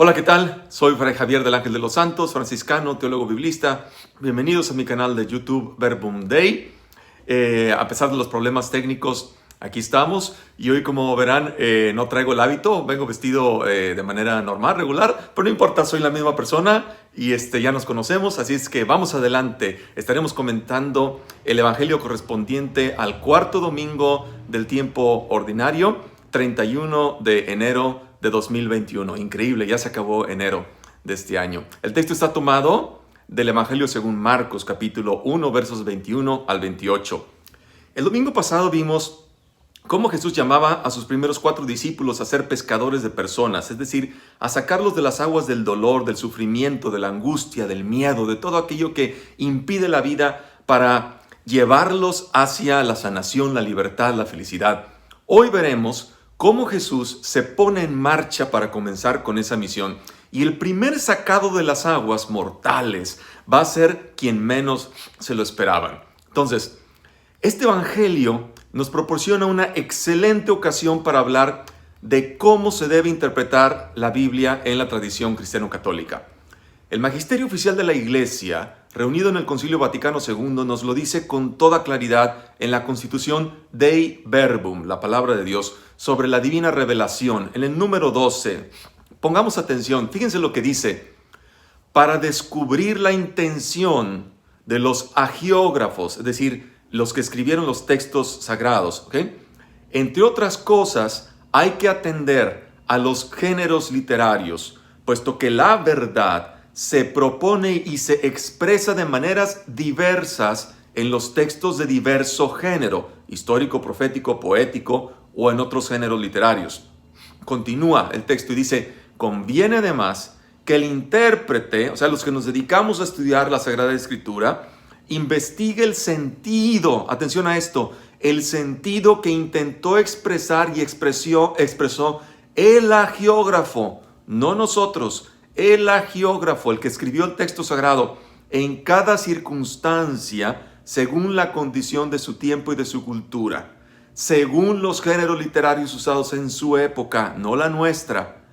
Hola, ¿qué tal? Soy Fray Javier del Ángel de los Santos, franciscano, teólogo biblista. Bienvenidos a mi canal de YouTube Verbum Dei. A pesar de los problemas técnicos, aquí estamos. Y hoy, como verán, no traigo el hábito. Vengo vestido de manera normal, regular. Pero no importa, soy la misma persona y ya nos conocemos. Así es que vamos adelante. Estaremos comentando el Evangelio correspondiente al cuarto domingo del tiempo ordinario, 31 de enero de 2021. Increíble, ya se acabó enero de este año. El texto está tomado del Evangelio según Marcos, capítulo 1, versos 21 al 28. El domingo pasado vimos cómo Jesús llamaba a sus primeros 4 discípulos a ser pescadores de personas, es decir, a sacarlos de las aguas del dolor, del sufrimiento, de la angustia, del miedo, de todo aquello que impide la vida, para llevarlos hacia la sanación, la libertad, la felicidad. Hoy veremos cómo Jesús se pone en marcha para comenzar con esa misión. Y el primer sacado de las aguas mortales va a ser quien menos se lo esperaban. Entonces, este evangelio nos proporciona una excelente ocasión para hablar de cómo se debe interpretar la Biblia en la tradición cristiano-católica. El magisterio oficial de la Iglesia, reunido en el Concilio Vaticano II, nos lo dice con toda claridad en la Constitución Dei Verbum, la palabra de Dios, sobre la divina revelación, en el número 12. Pongamos atención, fíjense lo que dice: para descubrir la intención de los hagiógrafos, es decir, los que escribieron los textos sagrados, ¿ok? Entre otras cosas, hay que atender a los géneros literarios, puesto que la verdad se propone y se expresa de maneras diversas en los textos de diverso género, histórico, profético, poético o en otros géneros literarios. Continúa el texto y dice: conviene además que el intérprete, o sea, los que nos dedicamos a estudiar la Sagrada Escritura, investigue el sentido, atención a esto, el sentido que intentó expresar y expresó el hagiógrafo, no nosotros, el hagiógrafo, el que escribió el texto sagrado, en cada circunstancia, según la condición de su tiempo y de su cultura, según los géneros literarios usados en su época, no la nuestra.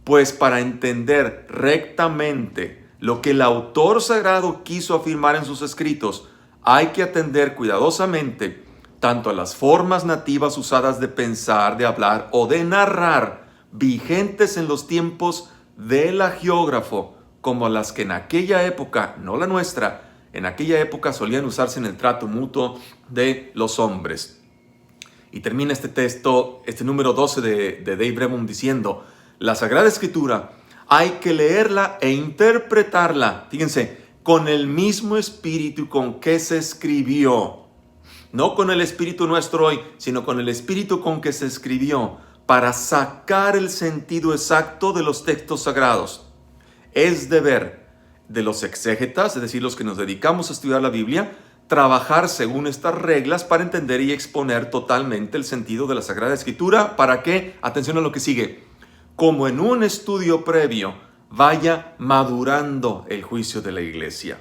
Pues para entender rectamente lo que el autor sagrado quiso afirmar en sus escritos, hay que atender cuidadosamente tanto a las formas nativas usadas de pensar, de hablar o de narrar, vigentes en los tiempos del hagiógrafo, como las que en aquella época, no la nuestra, en aquella época solían usarse en el trato mutuo de los hombres. Y termina este texto, este número 12 de Dei Verbum, diciendo: la Sagrada Escritura hay que leerla e interpretarla, fíjense, con el mismo espíritu con que se escribió. No con el espíritu nuestro hoy, sino con el espíritu con que se escribió, para sacar el sentido exacto de los textos sagrados. Es deber de los exégetas, es decir, los que nos dedicamos a estudiar la Biblia, trabajar según estas reglas para entender y exponer totalmente el sentido de la Sagrada Escritura, para que, atención a lo que sigue, como en un estudio previo, vaya madurando el juicio de la Iglesia.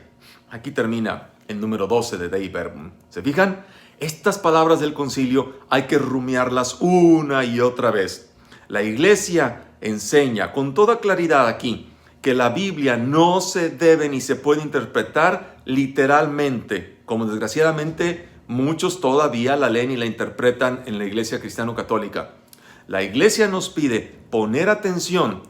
Aquí termina el número 12 de Dei Verbum. ¿Se fijan? Estas palabras del concilio hay que rumiarlas una y otra vez. La Iglesia enseña con toda claridad aquí que la Biblia no se debe ni se puede interpretar literalmente, como desgraciadamente muchos todavía la leen y la interpretan en la Iglesia cristiano-católica. La Iglesia nos pide poner atención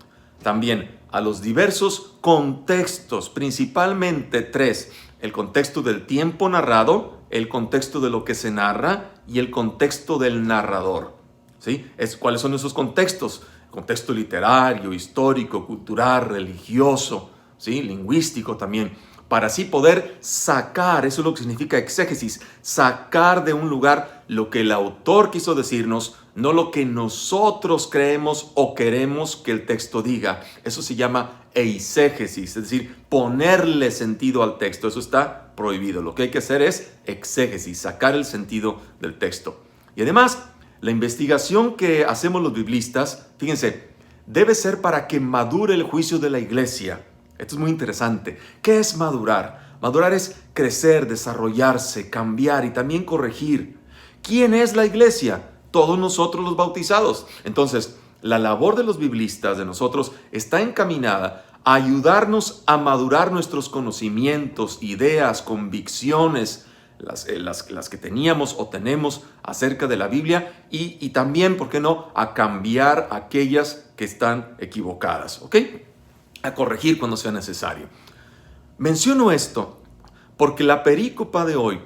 también a los diversos contextos, principalmente 3: el contexto del tiempo narrado, el contexto de lo que se narra y el contexto del narrador. ¿Sí? ¿Cuáles son esos contextos? Contexto literario, histórico, cultural, religioso, ¿sí? Lingüístico también, para así poder sacar, eso es lo que significa exégesis, sacar de un lugar lo que el autor quiso decirnos, no lo que nosotros creemos o queremos que el texto diga. Eso se llama eisegesis, es decir, ponerle sentido al texto. Eso está prohibido. Lo que hay que hacer es exégesis, sacar el sentido del texto. Y además, la investigación que hacemos los biblistas, fíjense, debe ser para que madure el juicio de la Iglesia. Esto es muy interesante. ¿Qué es madurar? Madurar es crecer, desarrollarse, cambiar y también corregir. ¿Quién es la Iglesia? Todos nosotros los bautizados. Entonces, la labor de los biblistas, de nosotros, está encaminada a ayudarnos a madurar nuestros conocimientos, ideas, convicciones, las que teníamos o tenemos acerca de la Biblia y también, ¿por qué no?, a cambiar aquellas que están equivocadas, ¿ok? A corregir cuando sea necesario. Menciono esto porque la perícopa de hoy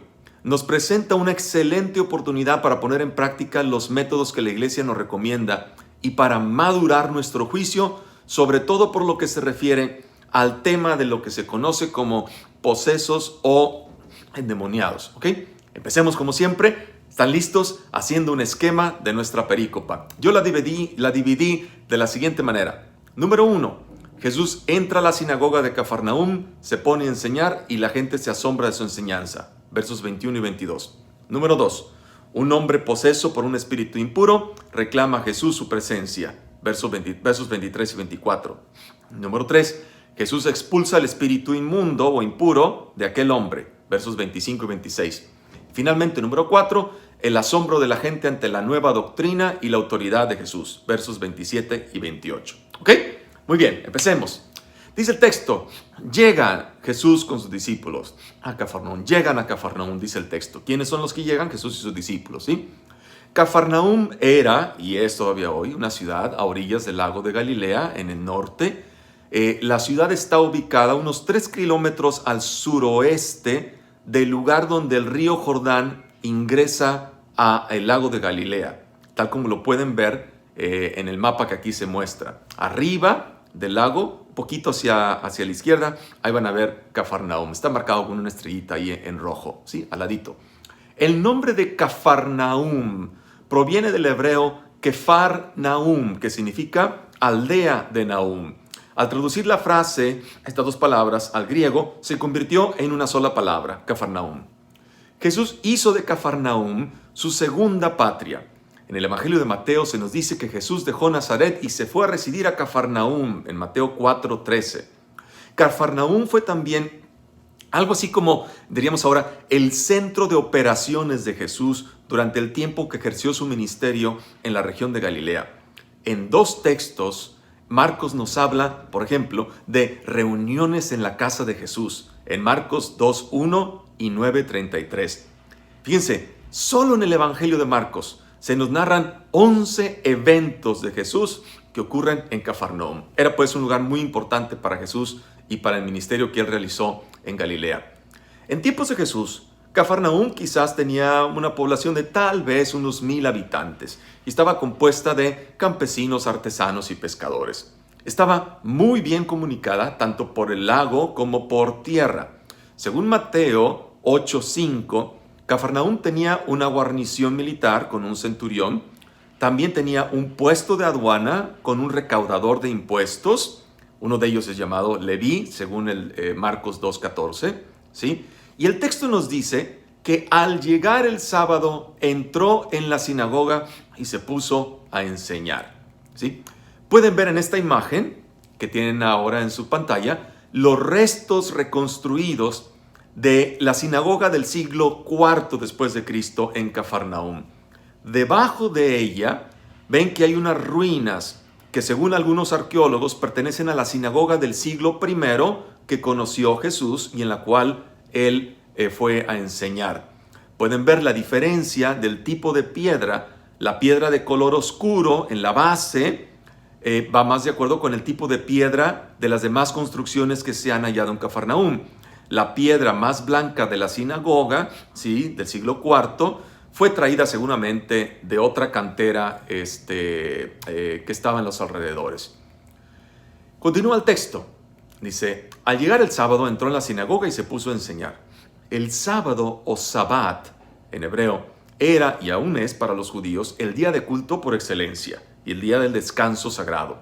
nos presenta una excelente oportunidad para poner en práctica los métodos que la Iglesia nos recomienda y para madurar nuestro juicio, sobre todo por lo que se refiere al tema de lo que se conoce como posesos o endemoniados. ¿Ok? Empecemos como siempre. ¿Están listos? Haciendo un esquema de nuestra perícopa. Yo la dividí de la siguiente manera. Número 1. Jesús entra a la sinagoga de Cafarnaúm, se pone a enseñar y la gente se asombra de su enseñanza. Versos 21 y 22. Número 2. Un hombre poseso por un espíritu impuro reclama a Jesús su presencia. Versos 23 y 24. Número 3. Jesús expulsa el espíritu inmundo o impuro de aquel hombre. Versos 25 y 26. Finalmente, número 4. El asombro de la gente ante la nueva doctrina y la autoridad de Jesús. Versos 27 y 28. ¿Ok? Muy bien, empecemos. Dice el texto, llega Jesús con sus discípulos a Cafarnaúm. Llegan a Cafarnaúm, dice el texto. ¿Quiénes son los que llegan? Jesús y sus discípulos, ¿sí? Cafarnaúm era, y es todavía hoy, una ciudad a orillas del lago de Galilea, en el norte. La ciudad está ubicada a unos 3 kilómetros al suroeste del lugar donde el río Jordán ingresa al lago de Galilea, tal como lo pueden ver en el mapa que aquí se muestra. Arriba del lago, un poquito hacia la izquierda, ahí van a ver Cafarnaúm. Está marcado con una estrellita ahí en rojo, ¿sí? Al ladito. El nombre de Cafarnaúm proviene del hebreo Kefar Naum, que significa aldea de Nahum. Al traducir la frase, estas dos palabras, al griego, se convirtió en una sola palabra, Cafarnaúm. Jesús hizo de Cafarnaúm su segunda patria. En el Evangelio de Mateo se nos dice que Jesús dejó Nazaret y se fue a residir a Cafarnaúm, en Mateo 4:13. Cafarnaúm fue también algo así como, diríamos ahora, el centro de operaciones de Jesús durante el tiempo que ejerció su ministerio en la región de Galilea. En 2 textos, Marcos nos habla, por ejemplo, de reuniones en la casa de Jesús, en Marcos 2:1 y 9:33. Fíjense, solo en el Evangelio de Marcos se nos narran 11 eventos de Jesús que ocurren en Cafarnaúm. Era pues un lugar muy importante para Jesús y para el ministerio que él realizó en Galilea. En tiempos de Jesús, Cafarnaúm quizás tenía una población de tal vez unos 1,000 habitantes y estaba compuesta de campesinos, artesanos y pescadores. Estaba muy bien comunicada tanto por el lago como por tierra. Según Mateo 8:5, Cafarnaúm tenía una guarnición militar con un centurión, también tenía un puesto de aduana con un recaudador de impuestos, uno de ellos es llamado Leví, según el Marcos 2:14, ¿sí? Y el texto nos dice que al llegar el sábado entró en la sinagoga y se puso a enseñar, ¿sí? Pueden ver en esta imagen que tienen ahora en su pantalla los restos reconstruidos de la sinagoga del siglo IV después de Cristo en Cafarnaúm. Debajo de ella ven que hay unas ruinas que según algunos arqueólogos pertenecen a la sinagoga del siglo I que conoció Jesús y en la cual él fue a enseñar. Pueden ver la diferencia del tipo de piedra. La piedra de color oscuro en la base va más de acuerdo con el tipo de piedra de las demás construcciones que se han hallado en Cafarnaúm. La piedra más blanca de la sinagoga, ¿sí?, del siglo IV, fue traída seguramente de otra cantera que estaba en los alrededores. Continúa el texto. Dice, al llegar el sábado entró en la sinagoga y se puso a enseñar. El sábado o Sabbat, en hebreo, era y aún es para los judíos el día de culto por excelencia y el día del descanso sagrado.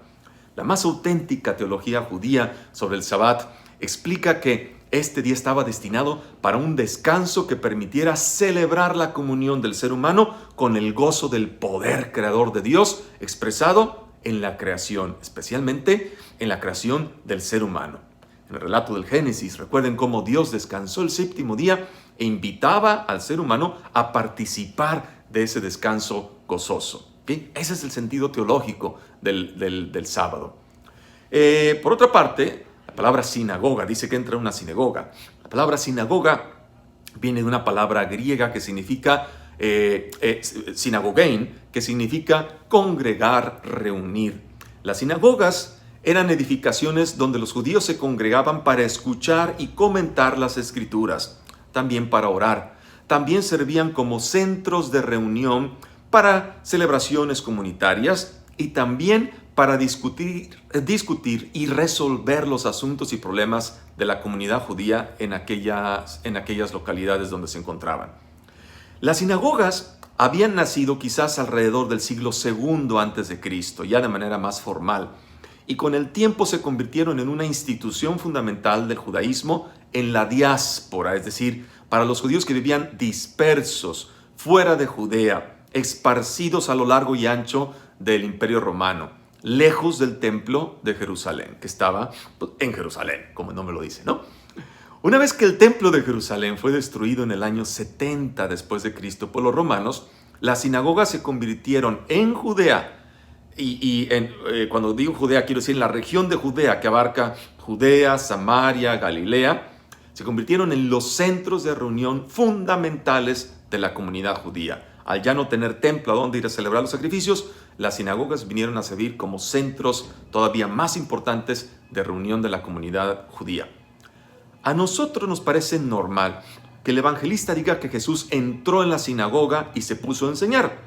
La más auténtica teología judía sobre el Sabbat explica que este día estaba destinado para un descanso que permitiera celebrar la comunión del ser humano con el gozo del poder creador de Dios expresado en la creación, especialmente en la creación del ser humano. En el relato del Génesis, recuerden cómo Dios descansó el 7º día e invitaba al ser humano a participar de ese descanso gozoso. ¿Okay? Ese es el sentido teológico del sábado. Por otra parte, la palabra sinagoga, dice que entra en una sinagoga. La palabra sinagoga viene de una palabra griega que significa sinagogein, que significa congregar, reunir. Las sinagogas eran edificaciones donde los judíos se congregaban para escuchar y comentar las escrituras, también para orar. También servían como centros de reunión para celebraciones comunitarias y también para discutir y resolver los asuntos y problemas de la comunidad judía en aquellas localidades donde se encontraban. Las sinagogas habían nacido quizás alrededor del siglo II a.C., ya de manera más formal, y con el tiempo se convirtieron en una institución fundamental del judaísmo en la diáspora, es decir, para los judíos que vivían dispersos, fuera de Judea, esparcidos a lo largo y ancho del Imperio Romano, lejos del templo de Jerusalén, que estaba en Jerusalén, como el nombre lo dice, ¿no? Una vez que el templo de Jerusalén fue destruido en el año 70 después de Cristo por los romanos, las sinagogas se convirtieron en Judea, cuando digo Judea quiero decir en la región de Judea, que abarca Judea, Samaria, Galilea, se convirtieron en los centros de reunión fundamentales de la comunidad judía. Al ya no tener templo a donde ir a celebrar los sacrificios, las sinagogas vinieron a servir como centros todavía más importantes de reunión de la comunidad judía. A nosotros nos parece normal que el evangelista diga que Jesús entró en la sinagoga y se puso a enseñar.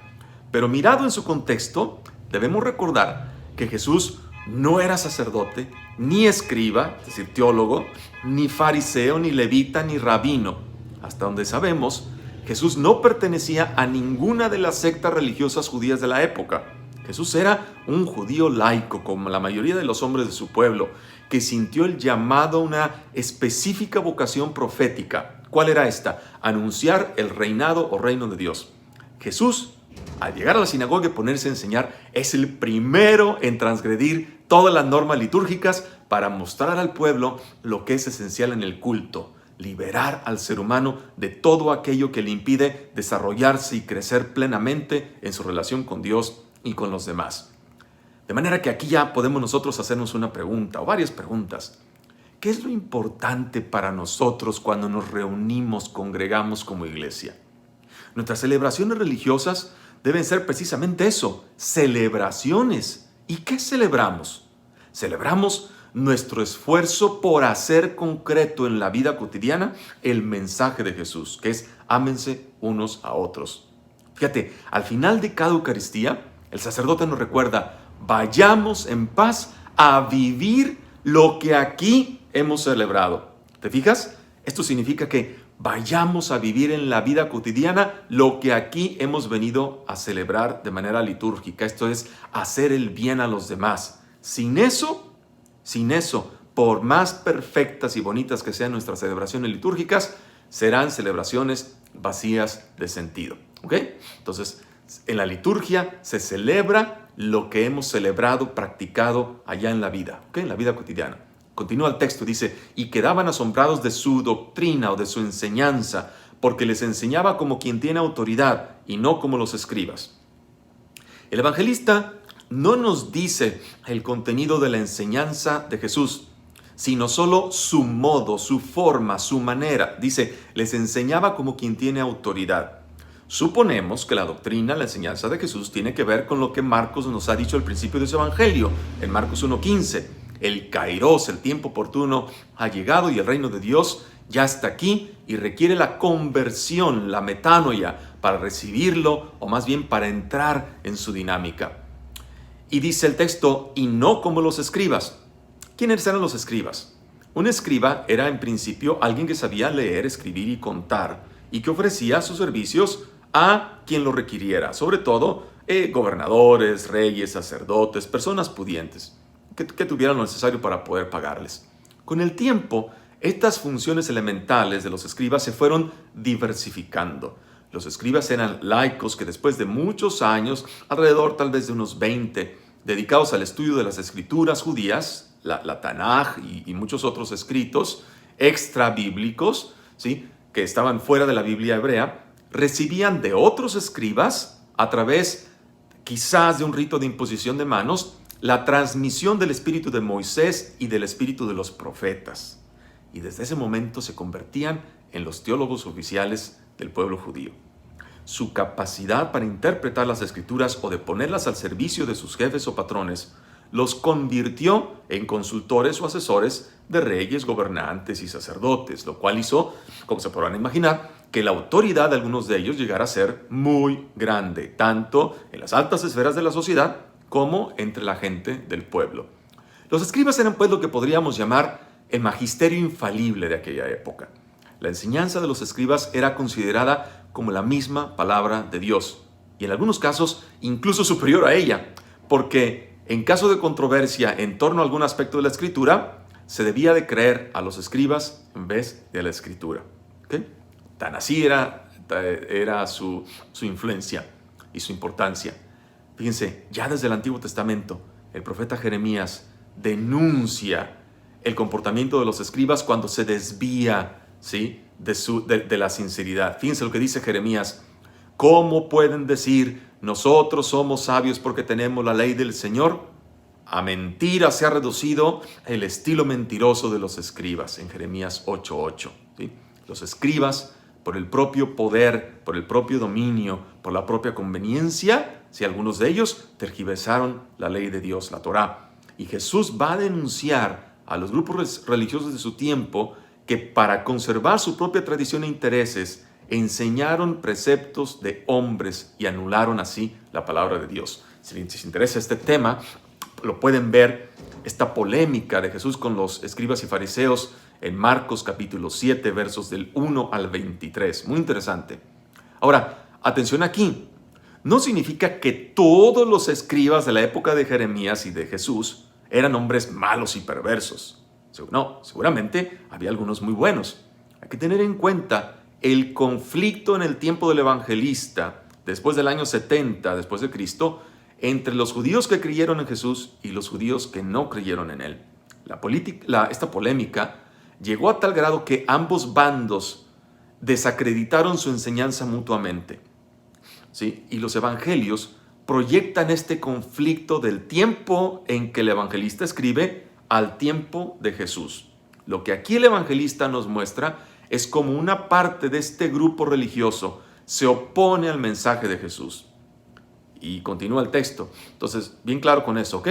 Pero mirado en su contexto, debemos recordar que Jesús no era sacerdote, ni escriba, es decir, teólogo, ni fariseo, ni levita, ni rabino. Hasta donde sabemos, Jesús no pertenecía a ninguna de las sectas religiosas judías de la época. Jesús era un judío laico, como la mayoría de los hombres de su pueblo, que sintió el llamado a una específica vocación profética. ¿Cuál era esta? Anunciar el reinado o reino de Dios. Jesús, al llegar a la sinagoga y ponerse a enseñar, es el primero en transgredir todas las normas litúrgicas para mostrar al pueblo lo que es esencial en el culto: liberar al ser humano de todo aquello que le impide desarrollarse y crecer plenamente en su relación con Dios y con los demás. De manera que aquí ya podemos nosotros hacernos una pregunta o varias preguntas. ¿Qué es lo importante para nosotros cuando nos reunimos, congregamos como iglesia? Nuestras celebraciones religiosas deben ser precisamente eso, celebraciones. ¿Y qué celebramos? Celebramos nuestro esfuerzo por hacer concreto en la vida cotidiana el mensaje de Jesús, que es ámense unos a otros. Fíjate, al final de cada Eucaristía, el sacerdote nos recuerda: vayamos en paz a vivir lo que aquí hemos celebrado. ¿Te fijas? Esto significa que vayamos a vivir en la vida cotidiana lo que aquí hemos venido a celebrar de manera litúrgica. Esto es hacer el bien a los demás. Sin eso, por más perfectas y bonitas que sean nuestras celebraciones litúrgicas, serán celebraciones vacías de sentido. ¿Ok? Entonces, en la liturgia se celebra lo que hemos celebrado, practicado allá en la vida, ¿ok? En la vida cotidiana. Continúa el texto, dice: y quedaban asombrados de su doctrina o de su enseñanza, porque les enseñaba como quien tiene autoridad y no como los escribas. El evangelista no nos dice el contenido de la enseñanza de Jesús, sino solo su modo, su forma, su manera. Dice, les enseñaba como quien tiene autoridad. Suponemos que la doctrina, la enseñanza de Jesús tiene que ver con lo que Marcos nos ha dicho al principio de su evangelio, en Marcos 1:15. El kairos, el tiempo oportuno, ha llegado y el reino de Dios ya está aquí y requiere la conversión, la metanoia, para recibirlo o más bien para entrar en su dinámica. Y dice el texto, y no como los escribas. ¿Quiénes eran los escribas? Un escriba era en principio alguien que sabía leer, escribir y contar y que ofrecía sus servicios a quien lo requiriera, sobre todo gobernadores, reyes, sacerdotes, personas pudientes que tuvieran lo necesario para poder pagarles. Con el tiempo, estas funciones elementales de los escribas se fueron diversificando. Los escribas eran laicos que después de muchos años, alrededor tal vez de unos 20, dedicados al estudio de las escrituras judías, la Tanaj y muchos otros escritos extra bíblicos, ¿sí?, que estaban fuera de la Biblia hebrea, recibían de otros escribas a través quizás de un rito de imposición de manos, la transmisión del espíritu de Moisés y del espíritu de los profetas. Y desde ese momento se convertían en los teólogos oficiales del pueblo judío. Su capacidad para interpretar las escrituras o de ponerlas al servicio de sus jefes o patrones los convirtió en consultores o asesores de reyes, gobernantes y sacerdotes, lo cual hizo, como se podrán imaginar, que la autoridad de algunos de ellos llegara a ser muy grande, tanto en las altas esferas de la sociedad como entre la gente del pueblo. Los escribas eran pues lo que podríamos llamar el magisterio infalible de aquella época. La enseñanza de los escribas era considerada como la misma palabra de Dios, y en algunos casos incluso superior a ella, porque en caso de controversia en torno a algún aspecto de la escritura, se debía de creer a los escribas en vez de a la escritura. ¿Okay? Tan así era su influencia y su importancia. Fíjense, ya desde el Antiguo Testamento, el profeta Jeremías denuncia el comportamiento de los escribas cuando se desvía, ¿sí?, de la sinceridad. Fíjense lo que dice Jeremías: ¿cómo pueden decir nosotros somos sabios porque tenemos la ley del Señor? A mentira se ha reducido el estilo mentiroso de los escribas, en Jeremías 8:8. ¿Sí? Los escribas, por el propio poder, por el propio dominio, por la propia conveniencia, si algunos de ellos tergiversaron la ley de Dios, la Torá. Y Jesús va a denunciar a los grupos religiosos de su tiempo que para conservar su propia tradición e intereses, enseñaron preceptos de hombres y anularon así la palabra de Dios. Si les interesa este tema, lo pueden ver, esta polémica de Jesús con los escribas y fariseos en Marcos capítulo 7, versos del 1 al 23. Muy interesante. Ahora, atención aquí. No significa que todos los escribas de la época de Jeremías y de Jesús eran hombres malos y perversos. No, seguramente había algunos muy buenos. Hay que tener en cuenta el conflicto en el tiempo del evangelista, después del año 70 después de Cristo, entre los judíos que creyeron en Jesús y los judíos que no creyeron en él. Esta polémica llegó a tal grado que ambos bandos desacreditaron su enseñanza mutuamente. ¿Sí? Y los evangelios proyectan este conflicto del tiempo en que el evangelista escribe al tiempo de Jesús. Lo que aquí el evangelista nos muestra es como una parte de este grupo religioso se opone al mensaje de Jesús. Y continúa el texto. Entonces, bien claro con eso, ¿ok?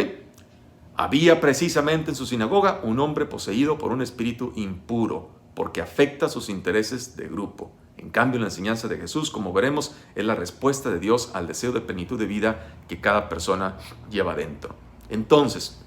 Había precisamente en su sinagoga un hombre poseído por un espíritu impuro, porque afecta sus intereses de grupo. En cambio, la enseñanza de Jesús, como veremos, es la respuesta de Dios al deseo de plenitud de vida que cada persona lleva dentro. Entonces,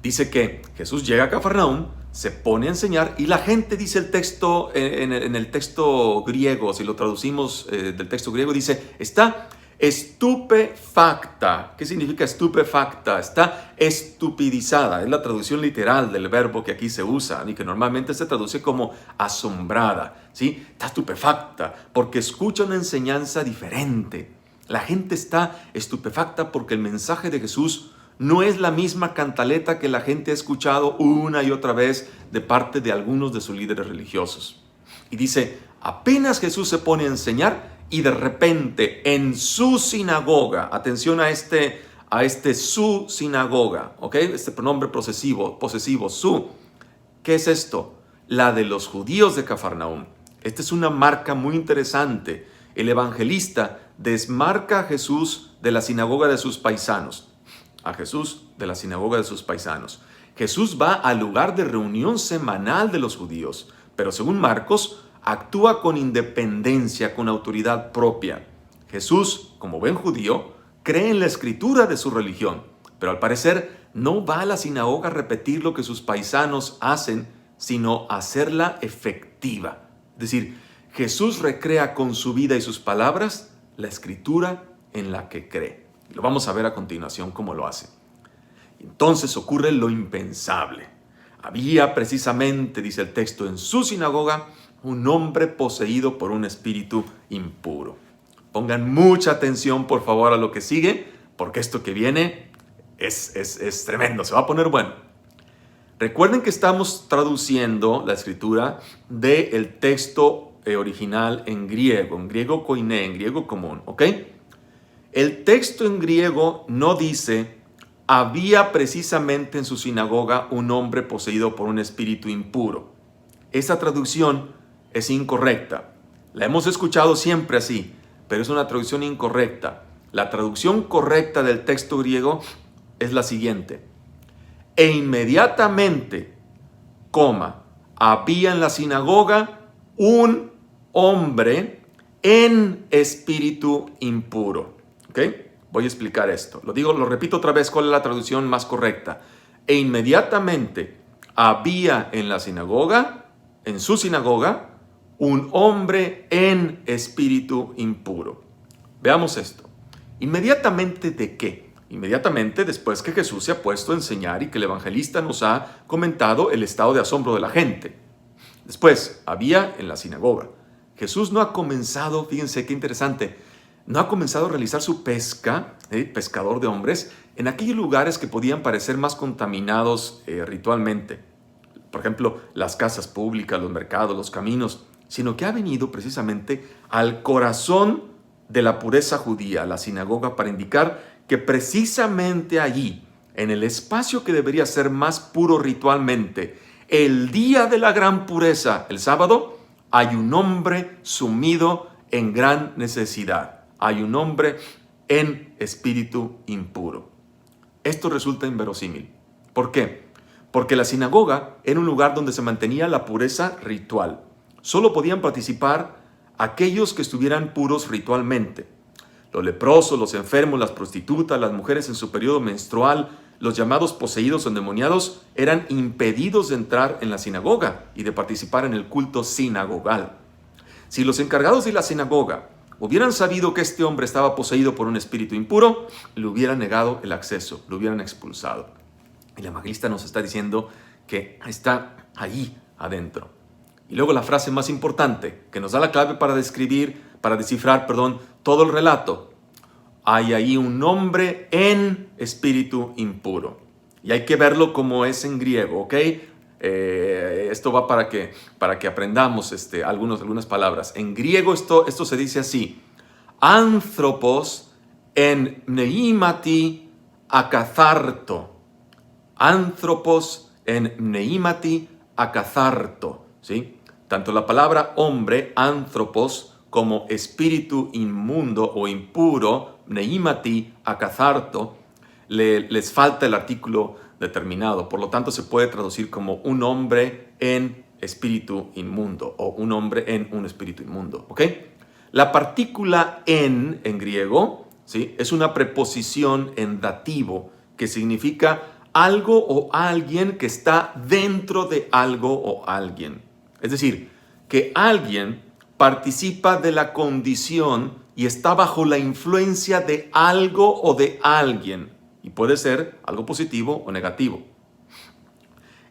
dice que Jesús llega a Cafarnaúm, se pone a enseñar y la gente, dice el texto, en el texto griego, si lo traducimos del texto griego, dice, está estupefacta. ¿Qué significa estupefacta? Está estupidizada. Es la traducción literal del verbo que aquí se usa y que normalmente se traduce como asombrada. ¿Sí? Está estupefacta porque escucha una enseñanza diferente. La gente está estupefacta porque el mensaje de Jesús no es la misma cantaleta que la gente ha escuchado una y otra vez de parte de algunos de sus líderes religiosos. Y dice, apenas Jesús se pone a enseñar y de repente en su sinagoga, atención a este su sinagoga, ¿ok? Este pronombre posesivo, su. ¿Qué es esto? La de los judíos de Cafarnaúm. Esta es una marca muy interesante. El evangelista desmarca a Jesús de la sinagoga de sus paisanos. A Jesús de la sinagoga de sus paisanos. Jesús va al lugar de reunión semanal de los judíos, pero según Marcos, actúa con independencia, con autoridad propia. Jesús, como buen judío, cree en la escritura de su religión, pero al parecer no va a la sinagoga a repetir lo que sus paisanos hacen, sino a hacerla efectiva. Es decir, Jesús recrea con su vida y sus palabras la escritura en la que cree. Lo vamos a ver a continuación cómo lo hace. Entonces ocurre lo impensable. Había precisamente, dice el texto, en su sinagoga un hombre poseído por un espíritu impuro. Pongan mucha atención, por favor, a lo que sigue, porque esto que viene es tremendo, se va a poner bueno. Recuerden que estamos traduciendo la escritura del texto original en griego koiné, en griego común, ¿ok? El texto en griego no dice, había precisamente en su sinagoga un hombre poseído por un espíritu impuro. Esa traducción es incorrecta. La hemos escuchado siempre así, pero es una traducción incorrecta. La traducción correcta del texto griego es la siguiente. E inmediatamente, había en la sinagoga un hombre en espíritu impuro. ¿Ok? Voy a explicar esto. Lo repito otra vez, ¿cuál es la traducción más correcta? E inmediatamente había en la sinagoga, en su sinagoga, un hombre en espíritu impuro. Veamos esto. ¿Inmediatamente de qué? Inmediatamente después que Jesús se ha puesto a enseñar y que el evangelista nos ha comentado el estado de asombro de la gente. Después, había en la sinagoga. Jesús no ha comenzado, fíjense qué interesante, no ha comenzado a realizar su pesca, pescador de hombres, en aquellos lugares que podían parecer más contaminados ritualmente. Por ejemplo, las casas públicas, los mercados, los caminos, sino que ha venido precisamente al corazón de la pureza judía, la sinagoga, para indicar que precisamente allí, en el espacio que debería ser más puro ritualmente, el día de la gran pureza, el sábado, hay un hombre sumido en gran necesidad. Hay un hombre en espíritu impuro. Esto resulta inverosímil. ¿Por qué? Porque la sinagoga era un lugar donde se mantenía la pureza ritual. Solo podían participar aquellos que estuvieran puros ritualmente. Los leprosos, los enfermos, las prostitutas, las mujeres en su periodo menstrual, los llamados poseídos o endemoniados eran impedidos de entrar en la sinagoga y de participar en el culto sinagogal. Si los encargados de la sinagoga hubieran sabido que este hombre estaba poseído por un espíritu impuro, le hubieran negado el acceso, lo hubieran expulsado. Y el evangelista nos está diciendo que está allí adentro. Y luego la frase más importante, que nos da la clave para descifrar todo el relato. Hay ahí un hombre en espíritu impuro. Y hay que verlo como es en griego, ¿ok? Esto va para que aprendamos algunas palabras. En griego esto se dice así. Anthropos en neimati akatharto. Anthropos en neimati akatharto. ¿Sí? Tanto la palabra hombre, anthropos, como espíritu inmundo o impuro, neimati akatharto, les falta el artículo determinado. Por lo tanto, se puede traducir como un hombre en espíritu inmundo o un hombre en un espíritu inmundo. ¿Ok? La partícula en griego, ¿sí?, es una preposición en dativo que significa algo o alguien que está dentro de algo o alguien. Es decir, que alguien participa de la condición y está bajo la influencia de algo o de alguien. Y puede ser algo positivo o negativo.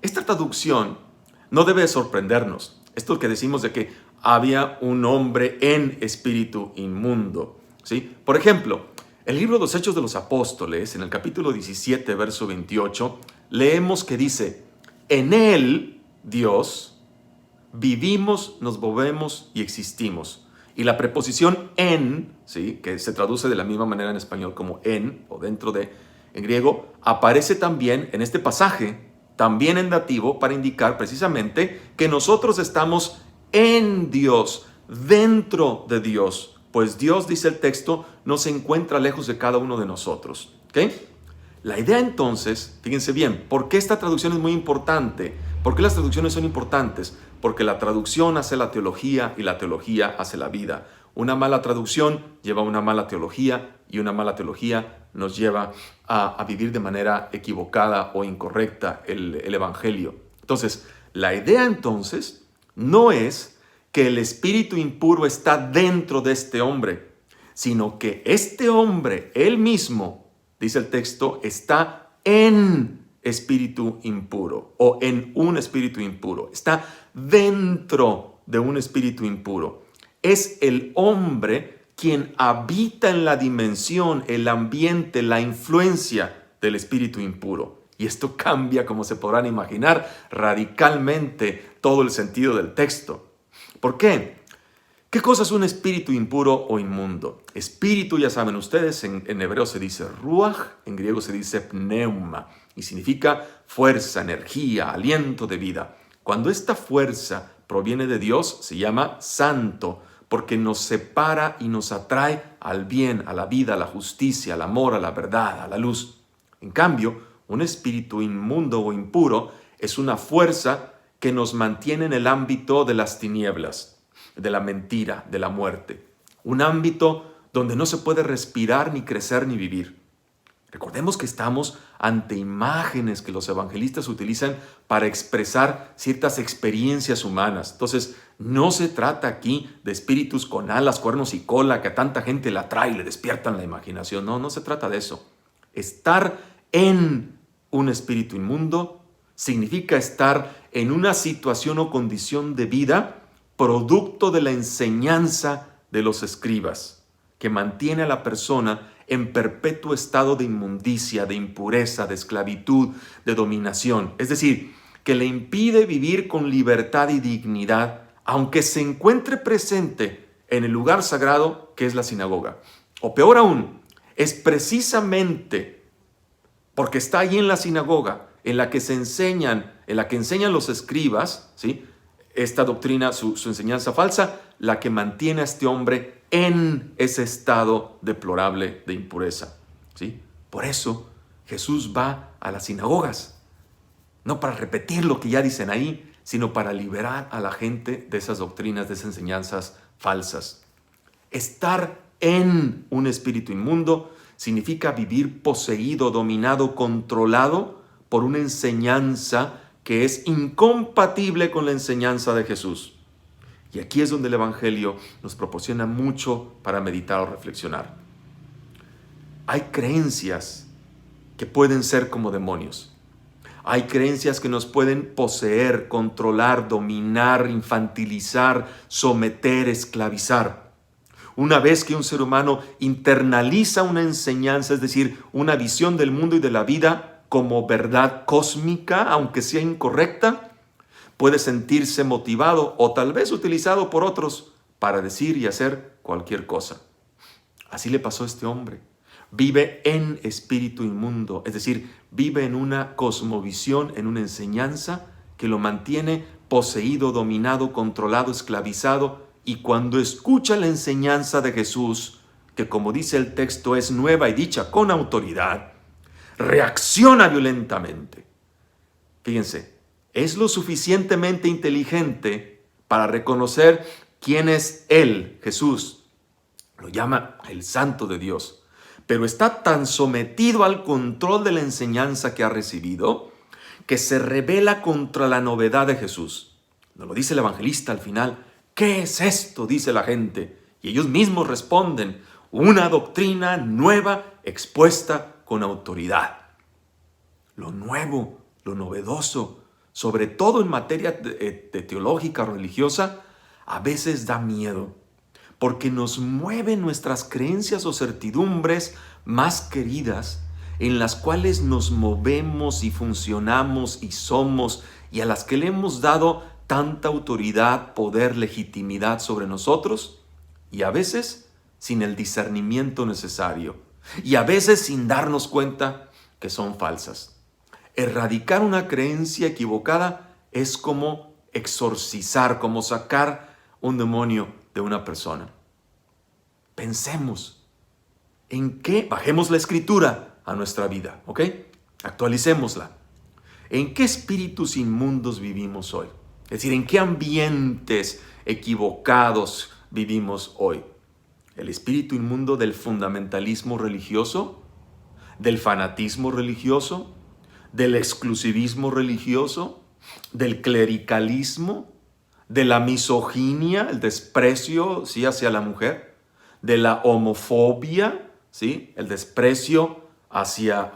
Esta traducción no debe sorprendernos. Esto que decimos de que había un hombre en espíritu inmundo, ¿sí? Por ejemplo, el libro de los Hechos de los Apóstoles, en el capítulo 17, verso 28, leemos que dice, en él, Dios, vivimos, nos movemos y existimos. Y la preposición en, ¿sí?, que se traduce de la misma manera en español como en o dentro de, en griego, aparece también en este pasaje, también en dativo, para indicar precisamente que nosotros estamos en Dios, dentro de Dios. Pues Dios, dice el texto, no se encuentra lejos de cada uno de nosotros. ¿Ok? La idea entonces, fíjense bien, ¿por qué esta traducción es muy importante? ¿Por qué las traducciones son importantes? Porque la traducción hace la teología y la teología hace la vida. Una mala traducción lleva a una mala teología y una mala teología nos lleva a vivir de manera equivocada o incorrecta el evangelio. Entonces, la idea entonces no es que el espíritu impuro está dentro de este hombre, sino que este hombre, él mismo, dice el texto, está en espíritu impuro o en un espíritu impuro. Está dentro de un espíritu impuro. Es el hombre quien habita en la dimensión, el ambiente, la influencia del espíritu impuro. Y esto cambia, como se podrán imaginar, radicalmente todo el sentido del texto. ¿Por qué? ¿Qué cosa es un espíritu impuro o inmundo? Espíritu, ya saben ustedes, en hebreo se dice ruach, en griego se dice pneuma, y significa fuerza, energía, aliento de vida. Cuando esta fuerza proviene de Dios, se llama santo, porque nos separa y nos atrae al bien, a la vida, a la justicia, al amor, a la verdad, a la luz. En cambio, un espíritu inmundo o impuro es una fuerza que nos mantiene en el ámbito de las tinieblas, de la mentira, de la muerte. Un ámbito donde no se puede respirar, ni crecer, ni vivir. Recordemos que estamos ante imágenes que los evangelistas utilizan para expresar ciertas experiencias humanas. Entonces, no se trata aquí de espíritus con alas, cuernos y cola que a tanta gente la atrae y le despiertan la imaginación. No, no se trata de eso. Estar en un espíritu inmundo significa estar en una situación o condición de vida producto de la enseñanza de los escribas, que mantiene a la persona en perpetuo estado de inmundicia, de impureza, de esclavitud, de dominación. Es decir, que le impide vivir con libertad y dignidad, aunque se encuentre presente en el lugar sagrado que es la sinagoga. O peor aún, es precisamente porque está allí en la sinagoga, en la que enseñan los escribas, ¿sí?, esta doctrina, su enseñanza falsa, la que mantiene a este hombre en ese estado deplorable de impureza, ¿sí? Por eso Jesús va a las sinagogas, no para repetir lo que ya dicen ahí, sino para liberar a la gente de esas doctrinas, de esas enseñanzas falsas. Estar en un espíritu inmundo significa vivir poseído, dominado, controlado por una enseñanza que es incompatible con la enseñanza de Jesús. Y aquí es donde el Evangelio nos proporciona mucho para meditar o reflexionar. Hay creencias que pueden ser como demonios. Hay creencias que nos pueden poseer, controlar, dominar, infantilizar, someter, esclavizar. Una vez que un ser humano internaliza una enseñanza, es decir, una visión del mundo y de la vida, como verdad cósmica, aunque sea incorrecta, puede sentirse motivado o tal vez utilizado por otros para decir y hacer cualquier cosa. Así le pasó a este hombre. Vive en espíritu inmundo, es decir, vive en una cosmovisión, en una enseñanza que lo mantiene poseído, dominado, controlado, esclavizado, y cuando escucha la enseñanza de Jesús, que como dice el texto es nueva y dicha con autoridad, reacciona violentamente. Fíjense, es lo suficientemente inteligente para reconocer quién es Él, Jesús. Lo llama el Santo de Dios. Pero está tan sometido al control de la enseñanza que ha recibido que se rebela contra la novedad de Jesús. Nos lo dice el evangelista al final. ¿Qué es esto?, dice la gente. Y ellos mismos responden, una doctrina nueva expuesta con autoridad. Lo nuevo, lo novedoso, sobre todo en materia teológica o religiosa, a veces da miedo, porque nos mueven nuestras creencias o certidumbres más queridas, en las cuales nos movemos y funcionamos y somos, y a las que le hemos dado tanta autoridad, poder, legitimidad sobre nosotros, y a veces sin el discernimiento necesario, y a veces sin darnos cuenta que son falsas. Erradicar una creencia equivocada es como exorcizar, como sacar un demonio de una persona. Pensemos en qué, bajemos la escritura a nuestra vida, ¿ok? Actualicémosla. ¿En qué espíritus inmundos vivimos hoy? Es decir, ¿en qué ambientes equivocados vivimos hoy? ¿El espíritu inmundo del fundamentalismo religioso? ¿Del fanatismo religioso? ¿Del exclusivismo religioso? ¿Del clericalismo? ¿De la misoginia, el desprecio, sí, hacia la mujer? ¿De la homofobia, sí, el desprecio hacia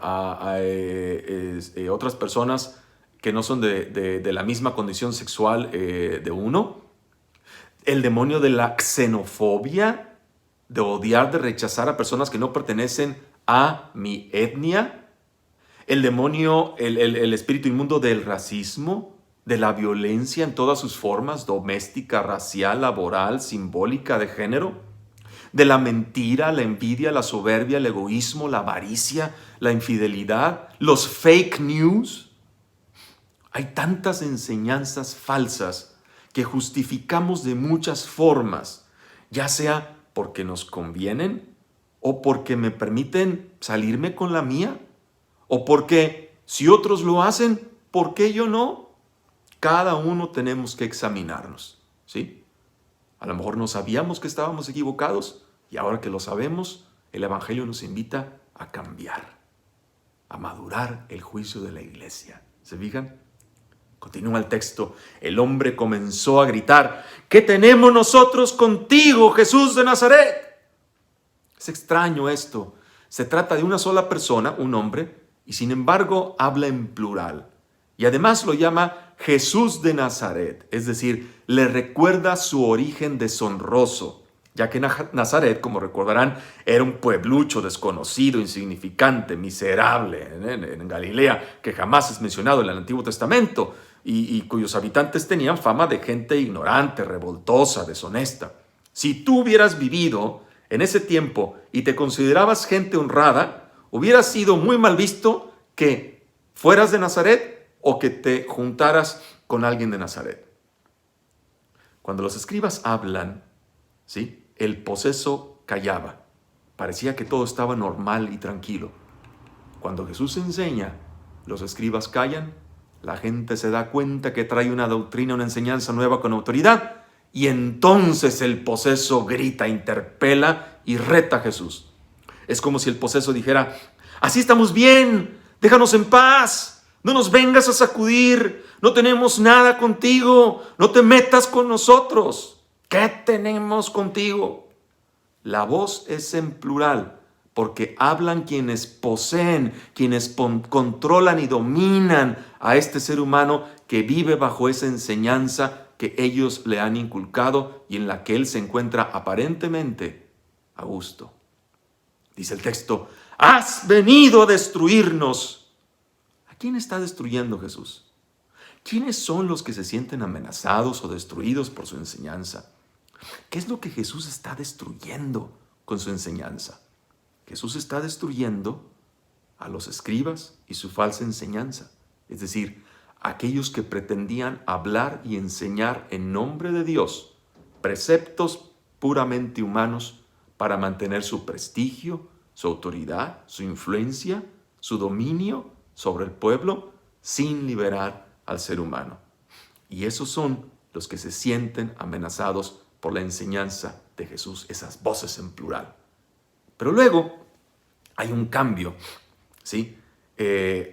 otras personas que no son de la misma condición sexual de uno? ¿El demonio de la xenofobia, de odiar, de rechazar a personas que no pertenecen a mi etnia? ¿El demonio, el espíritu inmundo del racismo, de la violencia en todas sus formas, doméstica, racial, laboral, simbólica, de género, de la mentira, la envidia, la soberbia, el egoísmo, la avaricia, la infidelidad, los fake news. Hay tantas enseñanzas falsas que justificamos de muchas formas, ya sea porque nos convienen o porque me permiten salirme con la mía, o porque si otros lo hacen, ¿por qué yo no? Cada uno tenemos que examinarnos, ¿sí? A lo mejor no sabíamos que estábamos equivocados y ahora que lo sabemos, el Evangelio nos invita a cambiar, a madurar el juicio de la iglesia. ¿Se fijan? Continúa el texto. El hombre comenzó a gritar: ¿qué tenemos nosotros contigo, Jesús de Nazaret? Es extraño esto. Se trata de una sola persona, un hombre, y sin embargo habla en plural. Y además lo llama Jesús de Nazaret, es decir, le recuerda su origen deshonroso, ya que Nazaret, como recordarán, era un pueblucho desconocido, insignificante, miserable en Galilea, que jamás es mencionado en el Antiguo Testamento, y cuyos habitantes tenían fama de gente ignorante, revoltosa, deshonesta. Si tú hubieras vivido en ese tiempo y te considerabas gente honrada, hubieras sido muy mal visto que fueras de Nazaret o que te juntaras con alguien de Nazaret. Cuando los escribas hablan, ¿sí?, el poseso callaba. Parecía que todo estaba normal y tranquilo. Cuando Jesús enseña, los escribas callan, la gente se da cuenta que trae una doctrina, una enseñanza nueva con autoridad, y entonces el poseso grita, interpela y reta a Jesús. Es como si el poseso dijera: así estamos bien, déjanos en paz, no nos vengas a sacudir, no tenemos nada contigo, no te metas con nosotros. ¿Qué tenemos contigo? La voz es en plural, porque hablan quienes poseen, quienes controlan y dominan a este ser humano que vive bajo esa enseñanza que ellos le han inculcado y en la que él se encuentra aparentemente a gusto. Dice el texto: has venido a destruirnos. ¿A quién está destruyendo Jesús? ¿Quiénes son los que se sienten amenazados o destruidos por su enseñanza? ¿Qué es lo que Jesús está destruyendo con su enseñanza? Jesús está destruyendo a los escribas y su falsa enseñanza, es decir, aquellos que pretendían hablar y enseñar en nombre de Dios preceptos puramente humanos para mantener su prestigio, su autoridad, su influencia, su dominio sobre el pueblo sin liberar al ser humano. Y esos son los que se sienten amenazados por la enseñanza de Jesús, esas voces en plural. Pero luego hay un cambio, ¿sí?,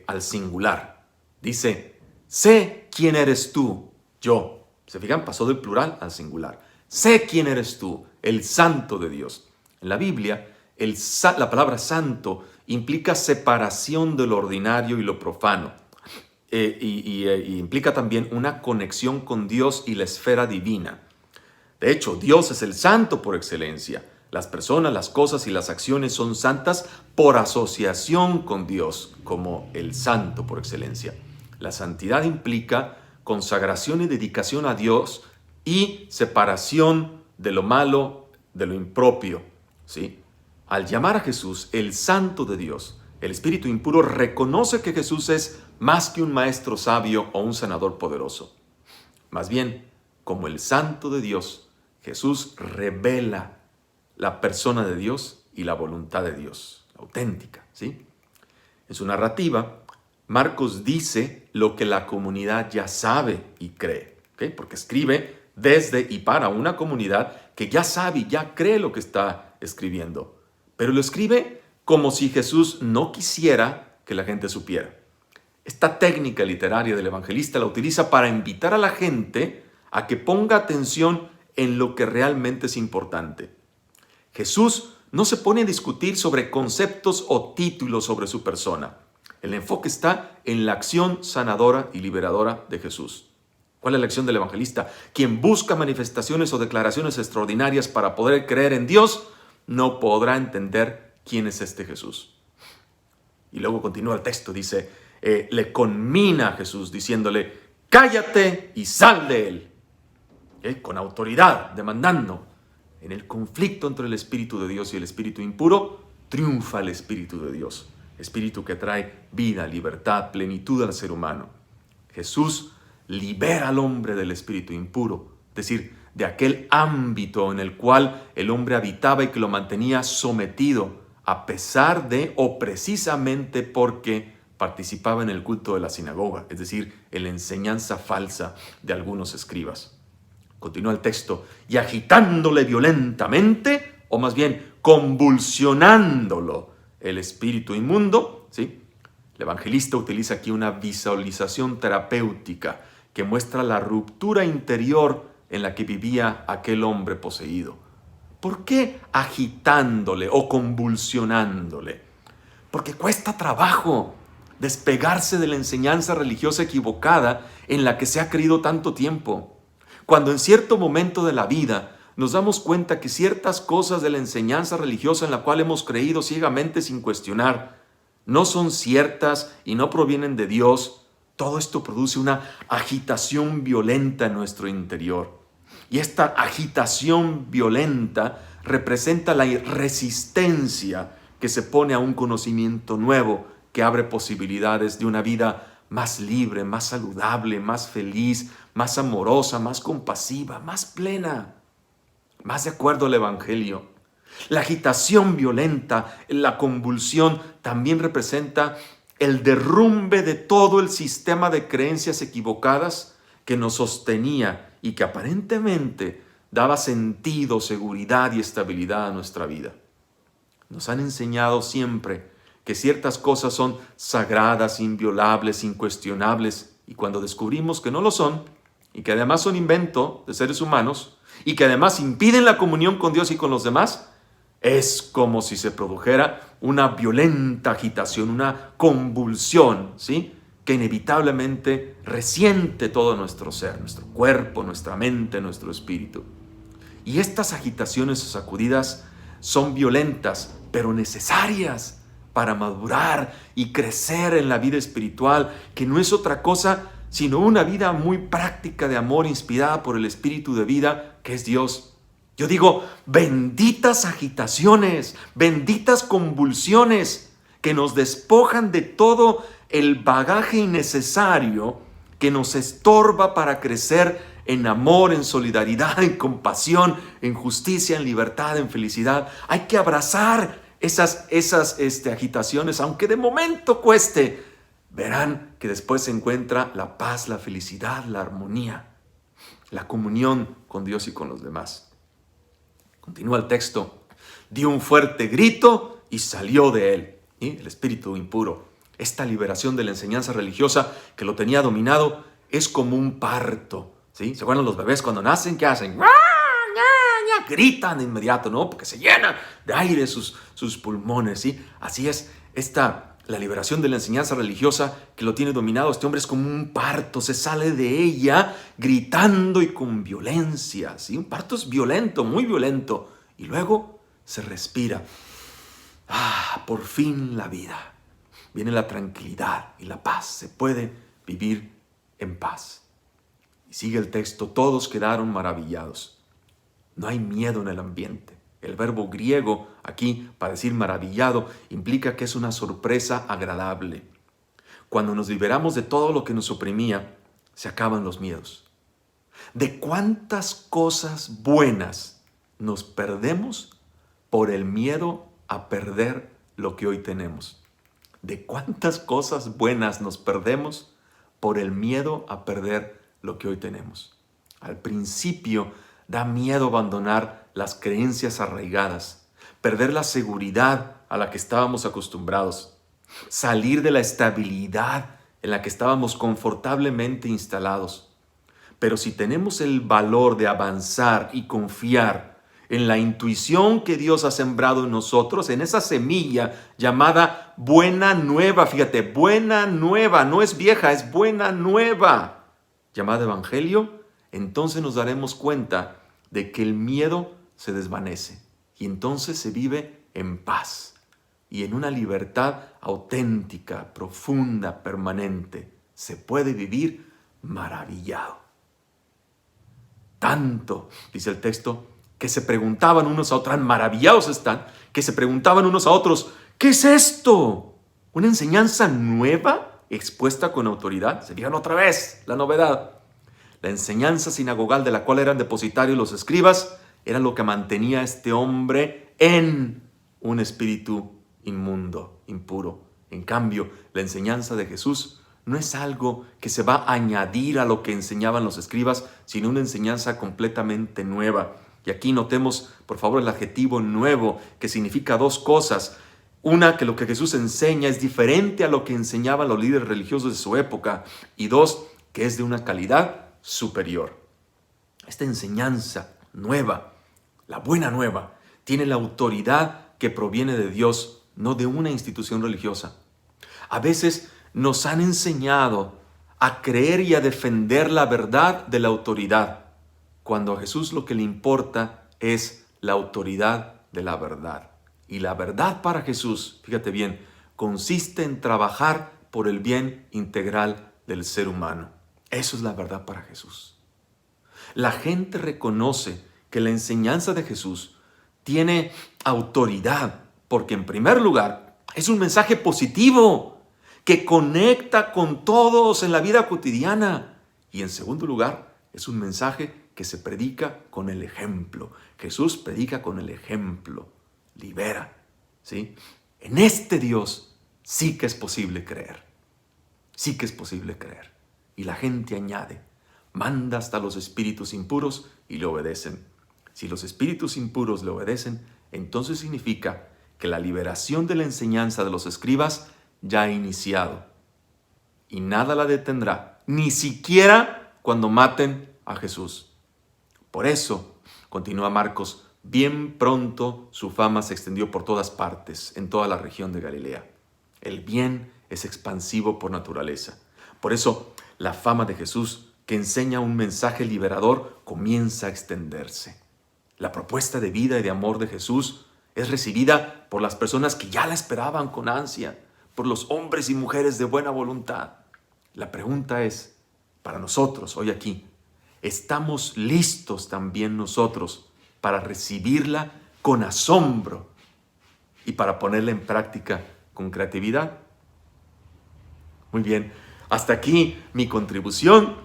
al singular. Dice: sé quién eres tú, yo. ¿Se fijan? Pasó del plural al singular. Sé quién eres tú, el santo de Dios. En la Biblia, la palabra santo implica separación de lo ordinario y lo profano. Y implica también una conexión con Dios y la esfera divina. De hecho, Dios es el santo por excelencia. Las personas, las cosas y las acciones son santas por asociación con Dios, como el santo por excelencia. La santidad implica consagración y dedicación a Dios y separación de lo malo, de lo impropio, ¿sí? Al llamar a Jesús el santo de Dios, el espíritu impuro reconoce que Jesús es más que un maestro sabio o un sanador poderoso. Más bien, como el santo de Dios, Jesús revela la persona de Dios y la voluntad de Dios, auténtica, ¿sí? En su narrativa, Marcos dice lo que la comunidad ya sabe y cree, ¿okay? Porque escribe desde y para una comunidad que ya sabe y ya cree lo que está escribiendo. Pero lo escribe como si Jesús no quisiera que la gente supiera. Esta técnica literaria del evangelista la utiliza para invitar a la gente a que ponga atención en lo que realmente es importante. Jesús no se pone a discutir sobre conceptos o títulos sobre su persona. El enfoque está en la acción sanadora y liberadora de Jesús. ¿Cuál es la acción del evangelista? Quien busca manifestaciones o declaraciones extraordinarias para poder creer en Dios, no podrá entender quién es este Jesús. Y luego continúa el texto, dice, le conmina a Jesús diciéndole: cállate y sal de él. Con autoridad, demandando. En el conflicto entre el Espíritu de Dios y el espíritu impuro, triunfa el Espíritu de Dios. Espíritu que trae vida, libertad, plenitud al ser humano. Jesús libera al hombre del espíritu impuro, es decir, de aquel ámbito en el cual el hombre habitaba y que lo mantenía sometido, a pesar de o precisamente porque participaba en el culto de la sinagoga, es decir, en la enseñanza falsa de algunos escribas. Continúa el texto, y agitándole violentamente, o más bien convulsionándolo, el espíritu inmundo, ¿sí? El evangelista utiliza aquí una visualización terapéutica que muestra la ruptura interior en la que vivía aquel hombre poseído. ¿Por qué agitándole o convulsionándole? Porque cuesta trabajo despegarse de la enseñanza religiosa equivocada en la que se ha creído tanto tiempo. Cuando en cierto momento de la vida nos damos cuenta que ciertas cosas de la enseñanza religiosa en la cual hemos creído ciegamente sin cuestionar no son ciertas y no provienen de Dios, todo esto produce una agitación violenta en nuestro interior. Y esta agitación violenta representa la resistencia que se pone a un conocimiento nuevo que abre posibilidades de una vida más libre, más saludable, más feliz, más amorosa, más compasiva, más plena, más de acuerdo al Evangelio. La agitación violenta, la convulsión, también representa el derrumbe de todo el sistema de creencias equivocadas que nos sostenía y que aparentemente daba sentido, seguridad y estabilidad a nuestra vida. Nos han enseñado siempre que ciertas cosas son sagradas, inviolables, incuestionables, y cuando descubrimos que no lo son, y que además son invento de seres humanos, y que además impiden la comunión con Dios y con los demás, es como si se produjera una violenta agitación, una convulsión, ¿sí?, que inevitablemente resiente todo nuestro ser, nuestro cuerpo, nuestra mente, nuestro espíritu. Y estas agitaciones o sacudidas son violentas, pero necesarias para madurar y crecer en la vida espiritual, que no es otra cosa sino una vida muy práctica de amor inspirada por el Espíritu de vida que es Dios. Yo digo, benditas agitaciones, benditas convulsiones que nos despojan de todo el bagaje innecesario que nos estorba para crecer en amor, en solidaridad, en compasión, en justicia, en libertad, en felicidad. Hay que abrazar esas agitaciones, aunque de momento cueste. Verán que después se encuentra la paz, la felicidad, la armonía, la comunión con Dios y con los demás. Continúa el texto. Dio un fuerte grito y salió de él. ¿Sí? El espíritu impuro. Esta liberación de la enseñanza religiosa que lo tenía dominado es como un parto. ¿Sí? ¿Se acuerdan los bebés cuando nacen? ¿Qué hacen? Gritan de inmediato, ¿no? Porque se llenan de aire sus pulmones, ¿sí? Así es, la liberación de la enseñanza religiosa que lo tiene dominado, este hombre es como un parto, se sale de ella gritando y con violencia, ¿sí? Un parto es violento, muy violento, y luego se respira. Por fin la vida. Viene la tranquilidad y la paz, se puede vivir en paz. Y sigue el texto, todos quedaron maravillados. No hay miedo en el ambiente. El verbo griego aquí, para decir maravillado, implica que es una sorpresa agradable. Cuando nos liberamos de todo lo que nos oprimía, se acaban los miedos. ¿De cuántas cosas buenas nos perdemos por el miedo a perder lo que hoy tenemos? ¿De cuántas cosas buenas nos perdemos por el miedo a perder lo que hoy tenemos? Al principio da miedo abandonar las creencias arraigadas, perder la seguridad a la que estábamos acostumbrados, salir de la estabilidad en la que estábamos confortablemente instalados. Pero si tenemos el valor de avanzar y confiar en la intuición que Dios ha sembrado en nosotros, en esa semilla llamada buena nueva, fíjate, buena nueva, no es vieja, es buena nueva, llamada evangelio, entonces nos daremos cuenta de que el miedo se desvanece y entonces se vive en paz y en una libertad auténtica, profunda, permanente. Se puede vivir maravillado. Tanto, dice el texto, que se preguntaban unos a otros, maravillados están, que se preguntaban unos a otros, ¿qué es esto? ¿Una enseñanza nueva expuesta con autoridad? Se fijan otra vez la novedad. La enseñanza sinagogal de la cual eran depositarios los escribas era lo que mantenía a este hombre en un espíritu inmundo, impuro. En cambio, la enseñanza de Jesús no es algo que se va a añadir a lo que enseñaban los escribas, sino una enseñanza completamente nueva. Y aquí notemos, por favor, el adjetivo nuevo, que significa dos cosas. Una, que lo que Jesús enseña es diferente a lo que enseñaban los líderes religiosos de su época. Y dos, que es de una calidad superior. Esta enseñanza nueva, la buena nueva, tiene la autoridad que proviene de Dios, no de una institución religiosa. A veces nos han enseñado a creer y a defender la verdad de la autoridad, cuando a Jesús lo que le importa es la autoridad de la verdad. Y la verdad para Jesús, fíjate bien, consiste en trabajar por el bien integral del ser humano. Eso es la verdad para Jesús. La gente reconoce que la enseñanza de Jesús tiene autoridad, porque en primer lugar es un mensaje positivo que conecta con todos en la vida cotidiana. Y en segundo lugar, es un mensaje que se predica con el ejemplo. Jesús predica con el ejemplo, libera, ¿sí? En este Dios sí que es posible creer. Sí que es posible creer. Y la gente añade, manda hasta los espíritus impuros y le obedecen. Si los espíritus impuros le obedecen, entonces significa que la liberación de la enseñanza de los escribas ya ha iniciado. Y nada la detendrá, ni siquiera cuando maten a Jesús. Por eso, continúa Marcos, bien pronto su fama se extendió por todas partes, en toda la región de Galilea. El bien es expansivo por naturaleza. Por eso, la fama de Jesús, que enseña un mensaje liberador, comienza a extenderse. La propuesta de vida y de amor de Jesús es recibida por las personas que ya la esperaban con ansia, por los hombres y mujeres de buena voluntad. La pregunta es, para nosotros hoy aquí, ¿estamos listos también nosotros para recibirla con asombro y para ponerla en práctica con creatividad? Muy bien, hasta aquí mi contribución.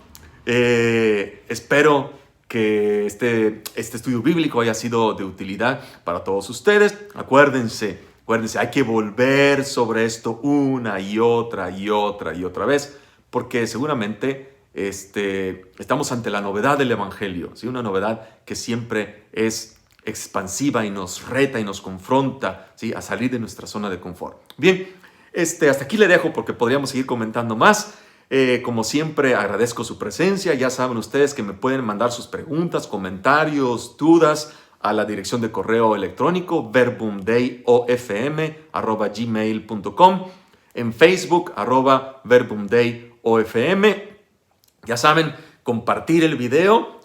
Espero que este estudio bíblico haya sido de utilidad para todos ustedes. Acuérdense, hay que volver sobre esto una y otra vez, porque seguramente estamos ante la novedad del Evangelio, ¿sí? Una novedad que siempre es expansiva y nos reta y nos confronta, ¿sí? A salir de nuestra zona de confort. Bien, hasta aquí le dejo porque podríamos seguir comentando más. Como siempre, agradezco su presencia. Ya saben ustedes que me pueden mandar sus preguntas, comentarios, dudas a la dirección de correo electrónico verbumdayofm@gmail.com, en Facebook @verbumdayofm. Ya saben, compartir el video,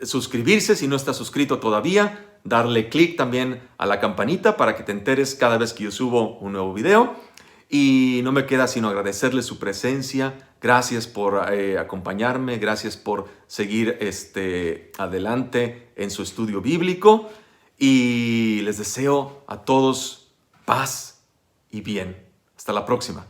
suscribirse si no estás suscrito todavía, darle clic también a la campanita para que te enteres cada vez que yo subo un nuevo video. Y no me queda sino agradecerles su presencia. Gracias por acompañarme, gracias por seguir adelante en su estudio bíblico. Y les deseo a todos paz y bien. Hasta la próxima.